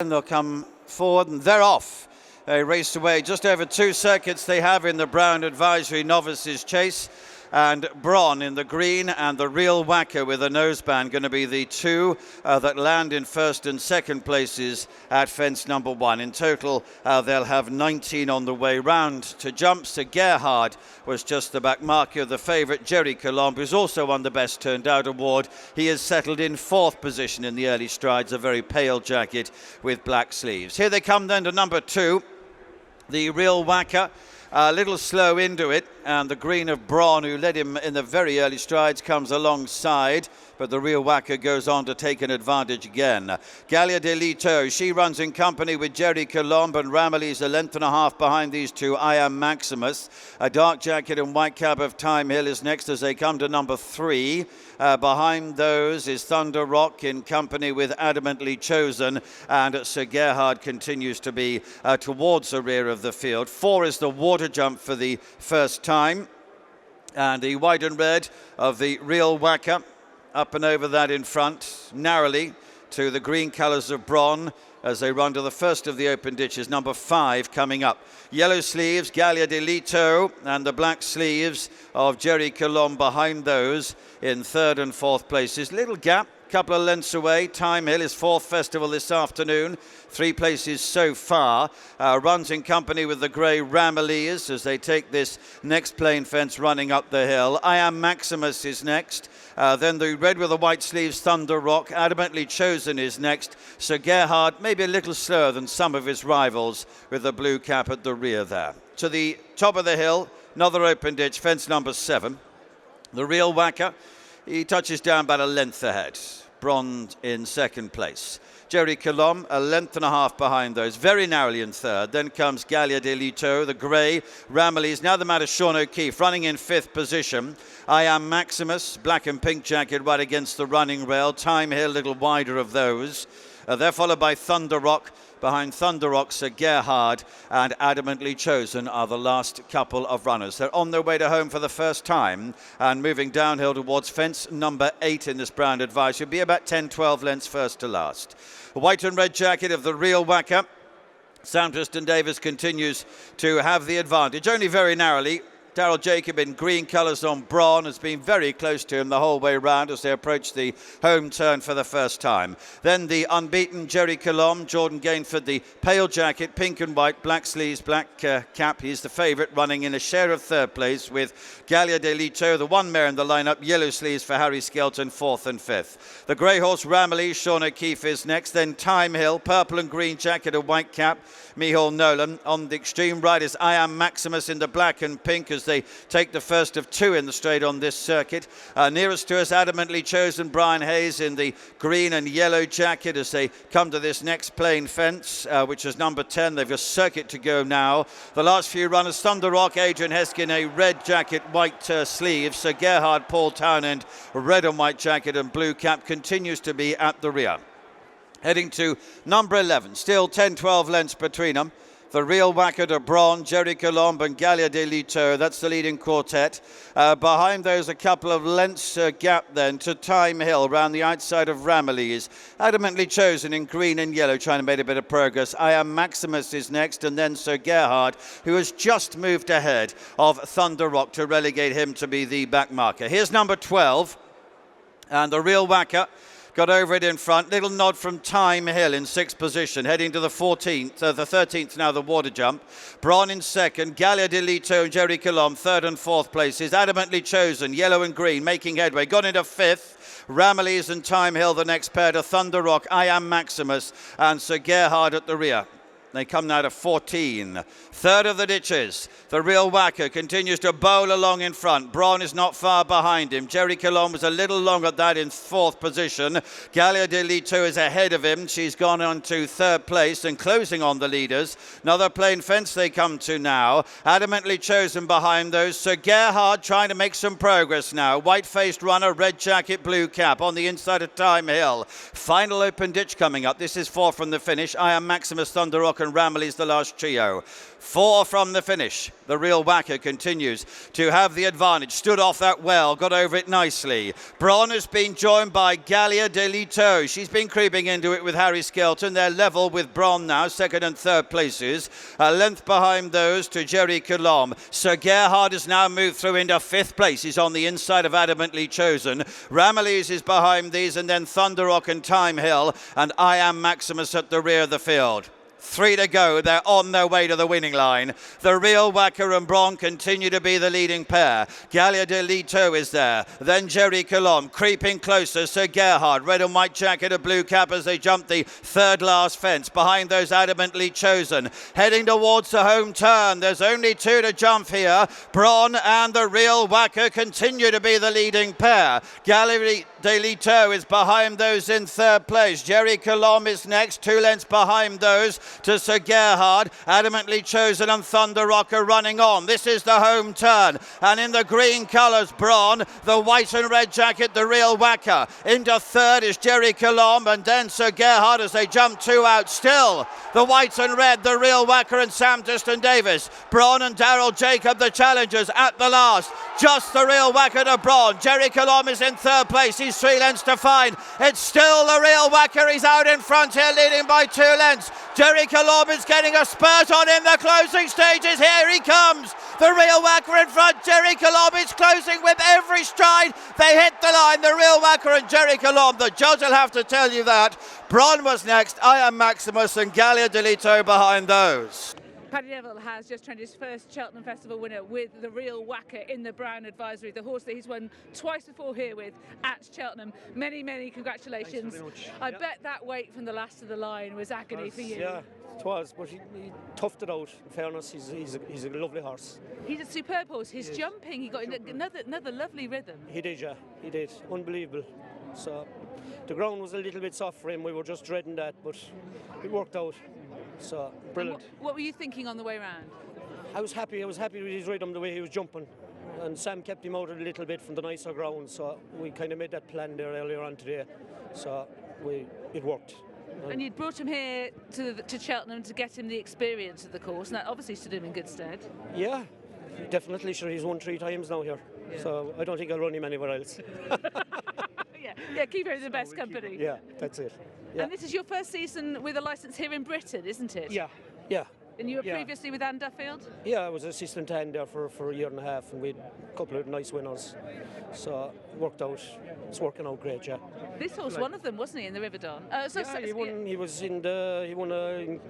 And they'll come forward and they're off. They raced away just over 2 circuits they have in the Brown Advisory Novices Chase. And Bronn in the green and the Real Whacker with a noseband going to be the two that land in first and second places at fence number 1. In total, they'll have 19 on the way round to jump. Sir Gerhard was just the back marker of the favourite Gerri Colombe, who's also won the Best Turned Out award. He has settled in 4th position in the early strides, a very pale jacket with black sleeves. Here they come then to number 2, the Real Whacker. A little slow into it, and the green of Bronn, who led him in the very early strides, comes alongside, but the Real Whacker goes on to take an advantage again. Galia Des Liteaux, she runs in company with Gerri Colombe, and Ramillies a length and a half behind these two. I Am Maximus. A dark jacket and white cap of Time Hill is next as they come to number 3. Behind those is Thunder Rock in company with Adamantly Chosen, and Sir Gerhard continues to be towards the rear of the field. 4 is the water jump for the first time, and the white and red of the Real Whacker up and over that in front, narrowly to the green colours of Bronn as they run to the first of the open ditches, number 5 coming up. Yellow sleeves, Galia Des Liteaux, and the black sleeves of Gerri Colombe behind those in 3rd and 4th places. Little gap, couple of lengths away. Time Hill is 4th festival this afternoon, 3 places so far. Runs in company with the grey Ramillies as they take this next plain fence running up the hill. I Am Maximus is next. Then the red with the white sleeves, Thunder Rock. Adamantly Chosen is next. Sir Gerhard, maybe a little slower than some of his rivals, with the blue cap at the rear there. To the top of the hill, another open ditch, fence number 7. The Real Whacker, he touches down about a length ahead. Bronn in 2nd place. Gerri Colombe a length and a half behind those, very narrowly in 3rd. Then comes Galia Des Liteaux, the grey Ramillies. Now the matter Sean O'Keefe running in 5th position. I Am Maximus, black and pink jacket right against the running rail. Time Hill a little wider of those. They're followed by Thunder Rock. Behind Thunder Rock, Sir Gerhard and Adamantly Chosen are the last couple of runners. They're on their way to home for the first time and moving downhill towards fence number 8 in this Brown Advisory. Should be about 10-12 lengths first to last. The white and red jacket of the Real Whacker. Sam Twiston-Davies continues to have the advantage, only very narrowly. Daryl Jacob in green colours on Bronn has been very close to him the whole way round as they approach the home turn for the first time. Then the unbeaten Gerri Colombe, Jordan Gainford, the pale jacket, pink and white, black sleeves, black cap. He's the favourite, running in a share of 3rd place with Galia Des Liteaux, the one mare in the lineup, yellow sleeves for Harry Skelton, 4th and 5th. The grey horse Ramillies, Sean O'Keefe is next. Then Time Hill, purple and green jacket, a white cap, Micheál Nolan. On the extreme right is I Am Maximus in the black and pink as they take the first of 2 in the straight on this circuit. Nearest to us, Adamantly Chosen, Brian Hayes in the green and yellow jacket as they come to this next plain fence, which is number 10. They've a circuit to go now. The last few runners, Thunder Rock, Adrian Heskin, a red jacket, white sleeves. Sir Gerhard, Paul Townend, red and white jacket and blue cap, continues to be at the rear. Heading to number 11, still 10-12 lengths between them. The Real Whacker to Bronn, Gerri Colombe and Galia Des Liteaux. That's the leading quartet. Behind those, a couple of lengths gap then to Time Hill round the outside of Ramillies. Adamantly Chosen in green and yellow, trying to make a bit of progress. I Am Maximus is next, and then Sir Gerhard, who has just moved ahead of Thunder Rock to relegate him to be the back marker. Here's number 12, and the Real Whacker got over it in front. Little nod from Time Hill in 6th position, heading to the 14th, the 13th now, the water jump. Bronn in 2nd, Galia Des Liteaux and Gerri Colombe 3rd and 4th places. Adamantly Chosen, yellow and green, making headway. Got into 5th. Ramillies and Time Hill the next pair to Thunder Rock, I Am Maximus and Sir Gerhard at the rear. They come now to 14. 3rd of the ditches. The Real Whacker continues to bowl along in front. Bronn is not far behind him. Gerri Colombe is a little long at that in 4th position. Galia Des Liteaux is ahead of him. She's gone on to 3rd place and closing on the leaders. Another plain fence they come to now. Adamantly Chosen behind those. Sir Gerhard trying to make some progress now. White-faced runner, red jacket, blue cap on the inside of Time Hill. Final open ditch coming up. This is 4 from the finish. I Am Maximus, Thunder Rock Rock and Ramilly's the last trio. 4 from the finish. The Real Whacker continues to have the advantage. Stood off that well, got over it nicely. Bronn has been joined by Galia Des Liteaux. She's been creeping into it with Harry Skelton. They're level with Bronn now, second and third places. A length behind those to Gerri Colombe. Sir Gerhard has now moved through into fifth place. He's on the inside of Adamantly Chosen. Ramilly's is behind these, and then Thunder Rock and Time Hill, and I Am Maximus at the rear of the field. 3 to go. They're on their way to the winning line. The Real Whacker and Bronn continue to be the leading pair. Galia Des Liteaux is there. Then Gerri Colombe creeping closer. Sir Gerhard, red and white jacket, a blue cap as they jump the third last fence. Behind those Adamantly Chosen. Heading towards the home turn. There's only 2 to jump here. Bronn and the Real Whacker continue to be the leading pair. Galia Des Liteaux is behind those in third place. Gerri Colombe is next, 2 lengths behind those to Sir Gerhard. Adamantly Chosen and Thunder Rock are running on. This is the home turn, and in the green colours, Bronn, the white and red jacket, the Real Whacker. Into third is Gerri Colombe, and then Sir Gerhard as they jump 2 out. Still the white and red, the Real Whacker and Sam Twiston-Davies. Bronn and Daryl Jacob, the challengers at the last. Just the Real Whacker to Bronn. Gerri Colombe is in third place. He's 3 lengths to find. It's still the Real Whacker. He's out in front here, leading by 2 lengths. Gerri Colombe is getting a spurt on in the closing stages. Here he comes. The Real Whacker in front. Gerri Colombe is closing with every stride. They hit the line. The Real Whacker and Gerri Colombe. The judge will have to tell you that. Bronn was next. I Am Maximus and Galia Des Liteaux behind those. Patrick Neville has just trained his first Cheltenham Festival winner with the Real Whacker in the Brown Advisory, the horse that he's won twice before here with at Cheltenham. Many, many congratulations. I bet that wait from the last of the line was agony for you. Yeah, it was, but he toughed it out. In fairness, he's a lovely horse. He's a superb horse. His jumping, he got another lovely rhythm. He did, yeah, he did. Unbelievable. So the ground was a little bit soft for him. We were just dreading that, but it worked out. So brilliant. What were you thinking on the way round? I was happy with his rhythm, the way he was jumping, and Sam kept him out a little bit from the nicer ground. So we kind of made that plan there earlier on today. So it worked. And you'd brought him here to Cheltenham to get him the experience of the course, and that obviously stood him in good stead. Yeah, definitely. Sure, he's won 3 times now here. Yeah. So I don't think I'll run him anywhere else. Yeah, keep him in the best company. Yeah, that's it. Yeah. And this is your first season with a licence here in Britain, isn't it? Yeah. And you were previously with Anne Duffield? Yeah, I was assistant hand there for a year and a half, and we had a couple of nice winners. So it worked out. It's working out great, yeah. This horse, one of them, wasn't he, in the River Don? He won. He was in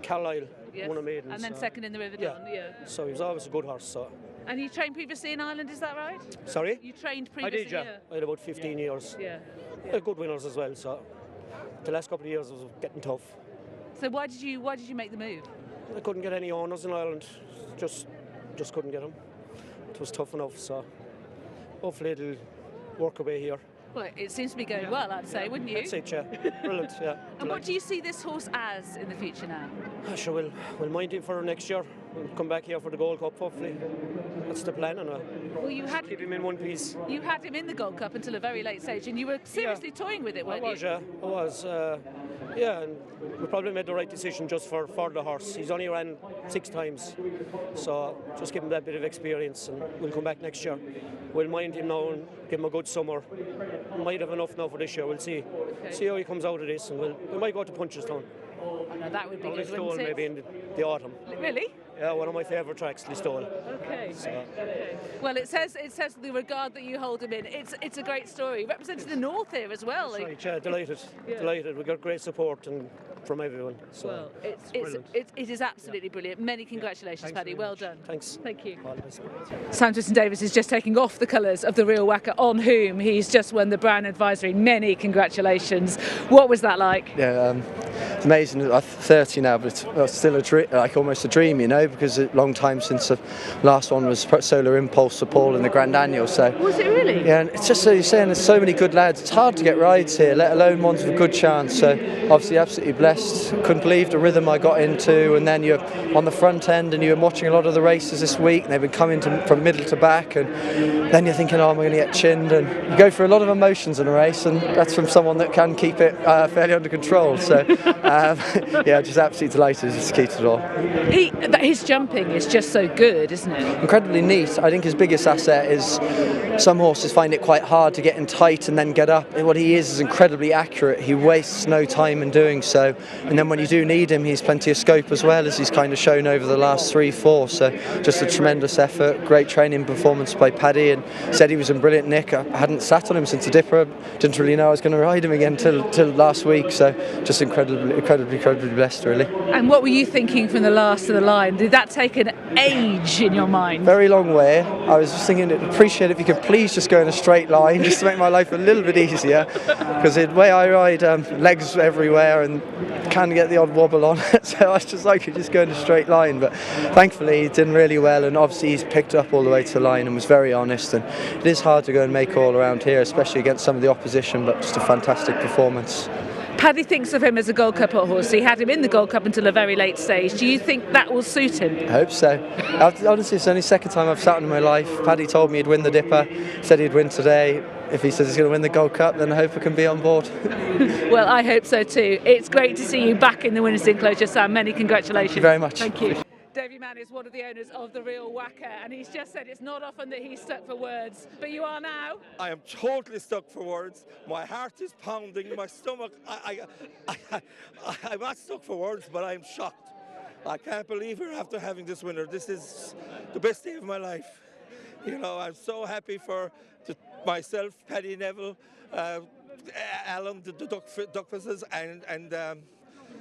Carlisle. Yes. Won a maiden. And then second in the River Don. Yeah. So he was always a good horse. So. And you trained previously in Ireland, is that right? Sorry? You trained previously? I did, yeah. I had about 15 years. Yeah. Good winners as well. So the last couple of years was getting tough. So why did you make the move? I couldn't get any owners in Ireland. Just couldn't get them. It was tough enough. So hopefully it'll work away here. Well, it seems to be going well, I'd say, wouldn't you? That's it, yeah. Brilliant, yeah. And what do you see this horse as in the future now? Sure, we'll mind him for next year. We'll come back here for the Gold Cup, hopefully. That's the plan, anyway. Well, you had keep him in one piece. You had him in the Gold Cup until a very late stage, and you were seriously toying with it, weren't you? I was. And we probably made the right decision just for the horse. He's only ran 6 times, so just give him that bit of experience, and we'll come back next year. We'll mind him now and give him a good summer. We might have enough now for this year. We'll see. Okay. See how he comes out of this, and we might go to Punchestown. Oh, no, that would be good, wouldn't it? Maybe in the autumn. Really? Yeah, one of my favourite tracks, Listowel. Okay. Well, it says the regard that you hold him in. It's a great story. Representing the north here as well. That's right, yeah, delighted. Delighted. We got great support from everyone. So well, it is absolutely brilliant. Many congratulations, Paddy. Well done. Thanks. Thank you. All Sam Twiston-Davies is just taking off the colours of the Real Whacker, on whom he's just won the Brown Advisory. Many congratulations. What was that like? Yeah, it's amazing. I'm 30 now, but it's still a dream, like almost a dream, you know, because it's a long time since the last one was Solar Impulse for Paul in the Grand Annual. So was it really? Yeah, and it's just so you're saying there's so many good lads. It's hard to get rides here, let alone ones with a good chance. So obviously absolutely blessed. Couldn't believe the rhythm I got into, and then you're on the front end and you're watching a lot of the races this week, and they've been coming from middle to back, and then you're thinking, oh, am I going to get chinned? And you go through a lot of emotions in a race, and that's from someone that can keep it fairly under control. So Yeah, just absolutely delighted. It's the key to it all. His jumping is just so good, isn't it? Incredibly neat. I think his biggest asset is some horses find it quite hard to get in tight and then get up. What he is incredibly accurate. He wastes no time in doing so. And then when you do need him, he's plenty of scope as well, as he's kind of shown over the last 3-4. So just a tremendous effort. Great training performance by Paddy, and said he was in brilliant nick. I hadn't sat on him since the Dipper. Didn't really know I was going to ride him again till last week. So just incredibly blessed, really. And what were you thinking from the last to the line? Did that take an age in your mind? Very long way. I was just thinking, I'd appreciate if you could please just go in a straight line, just to make my life a little bit easier. Because the way I ride, legs everywhere and can get the odd wobble on it. So I was just like, just go in a straight line. But thankfully, he did really well, and obviously he's picked up all the way to the line and was very honest. And it is hard to go and make all around here, especially against some of the opposition. But just a fantastic performance. Paddy thinks of him as a Gold Cup horse. He had him in the Gold Cup until a very late stage. Do you think that will suit him? I hope so. Honestly, it's the only second time I've sat in my life. Paddy told me he'd win the Dipper, said he'd win today. If he says he's going to win the Gold Cup, then I hope I can be on board. Well, I hope so too. It's great to see you back in the winner's enclosure, Sam. Many congratulations. Thank you very much. Thank you. Davey Mann is one of the owners of the Real Whacker, and he's just said it's not often that he's stuck for words, but you are now. I am totally stuck for words. My heart is pounding, my stomach. I'm not stuck for words, but I'm shocked. I can't believe we're after having this winner. This is the best day of my life. You know, I'm so happy for myself, Patrick Neville, Alan, the Duckfisses, and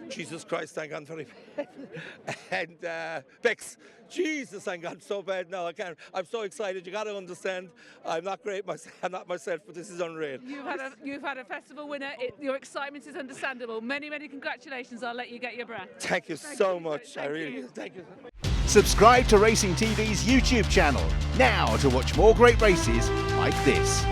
Jesus Christ, thank God for him. And Bex, Jesus, thank God, so bad now. I can't. I'm so excited. You got to understand. I'm not great myself. I'm not myself, but this is unreal. You've had a festival winner. Your excitement is understandable. Many congratulations. I'll let you get your breath. Thank you so much. I really do. Thank you. Subscribe to Racing TV's YouTube channel now to watch more great races like this.